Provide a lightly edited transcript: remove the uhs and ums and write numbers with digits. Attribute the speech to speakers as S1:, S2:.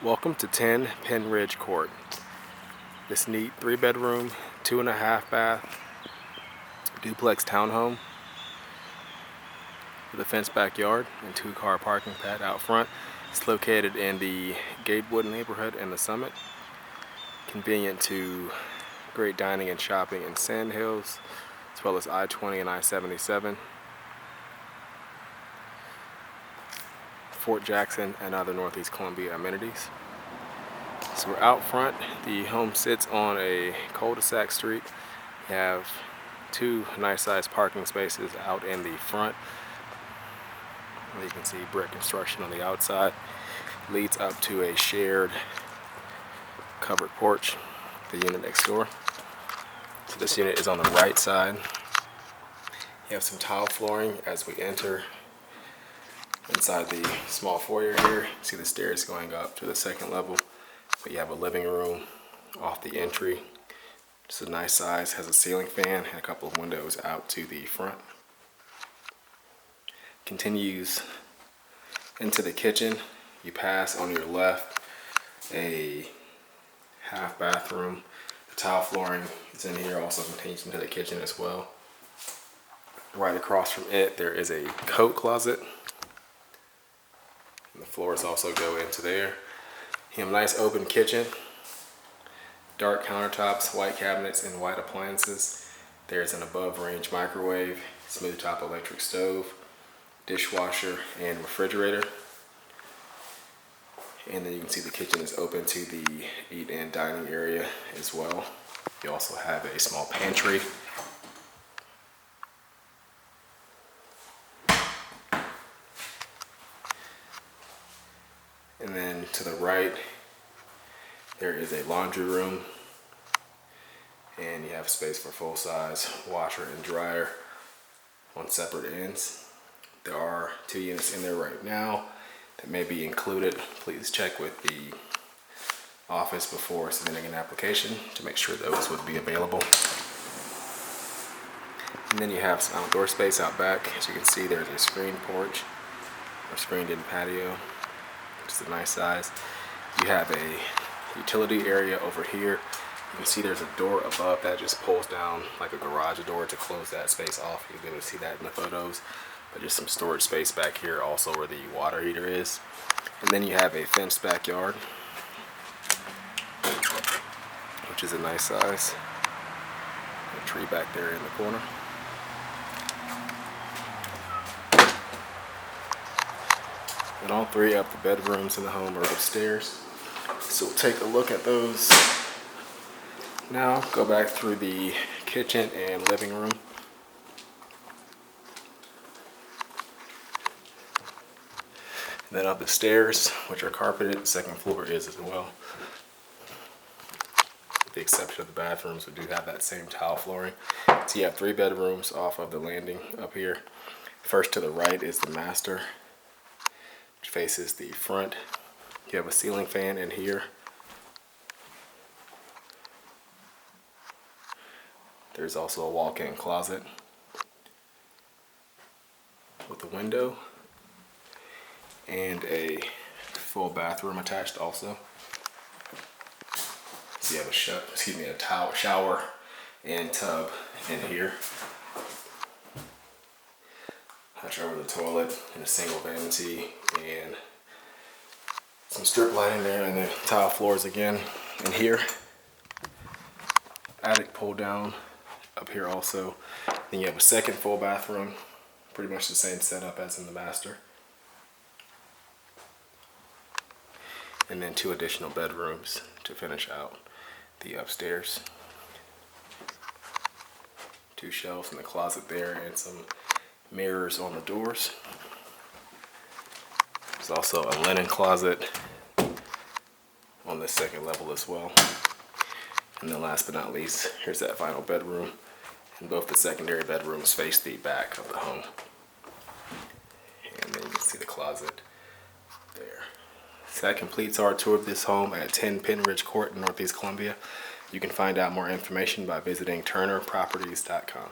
S1: Welcome to 10 Pennridge Court. This neat 3-bedroom, 2.5 bath duplex townhome with a fenced backyard and 2-car parking pad out front. It's located in the Gatewood neighborhood in the Summit. Convenient to great dining and shopping in Sandhills, as well as I-20 and I-77, Fort Jackson, and other Northeast Columbia amenities. So we're out front. The home sits on a cul-de-sac street. You have 2 nice sized parking spaces out in the front. You can see brick construction on the outside. Leads up to a shared covered porch, the unit next door. So this unit is on the right side. You have some tile flooring as we enter inside the small foyer here. You see the stairs going up to the 2nd level. But you have a living room off the entry. Just a nice size, has a ceiling fan and a couple of windows out to the front. Continues into the kitchen. You pass on your left a half bathroom. The tile flooring is in here, also continues into the kitchen as well. Right across from it, there is a coat closet. And the floors also go into there. You have a nice open kitchen, dark countertops, white cabinets, and white appliances. There's an above-range microwave, smooth top electric stove, dishwasher, and refrigerator. And then you can see the kitchen is open to the eat-in dining area as well. You also have a small pantry. And then to the right, there is a laundry room, and you have space for full-size washer and dryer on separate ends. There are 2 units in there right now that may be included. Please check with the office before submitting an application to make sure those would be available. And then you have some outdoor space out back. As you can see, there's a screened porch or screened-in patio. It's a nice size. You have a utility area over here. You can see there's a door above that just pulls down like a garage door to close that space off. You'll be able to see that in the photos. But just some storage space back here, also where the water heater is. And then you have a fenced backyard, which is a nice size. A tree back there in the corner. And all 3 of the bedrooms in the home are upstairs. So we'll take a look at those now. Go back through the kitchen and living room. And then up the stairs, which are carpeted. The 2nd floor is as well. With the exception of the bathrooms, we do have that same tile flooring. So you have 3 bedrooms off of the landing up here. First to the right is the master, which faces the front. You have a ceiling fan in here. There's also a walk-in closet with a window and a full bathroom attached also. So you have a shower and tub in here. Hatch over the toilet and a single vanity and some strip lighting there, and the tile floors again in here. Attic pull down up here also. Then you have a 2nd full bathroom, pretty much the same setup as in the master. And then 2 additional bedrooms to finish out the upstairs. 2 shelves in the closet there and some mirrors on the doors. There's also a linen closet on the 2nd level as well. And then last but not least, here's that final bedroom. And both the secondary bedrooms face the back of the home. And then you can see the closet there. So that completes our tour of this home at 10 Pennridge Court in Northeast Columbia. You can find out more information by visiting turnerproperties.com.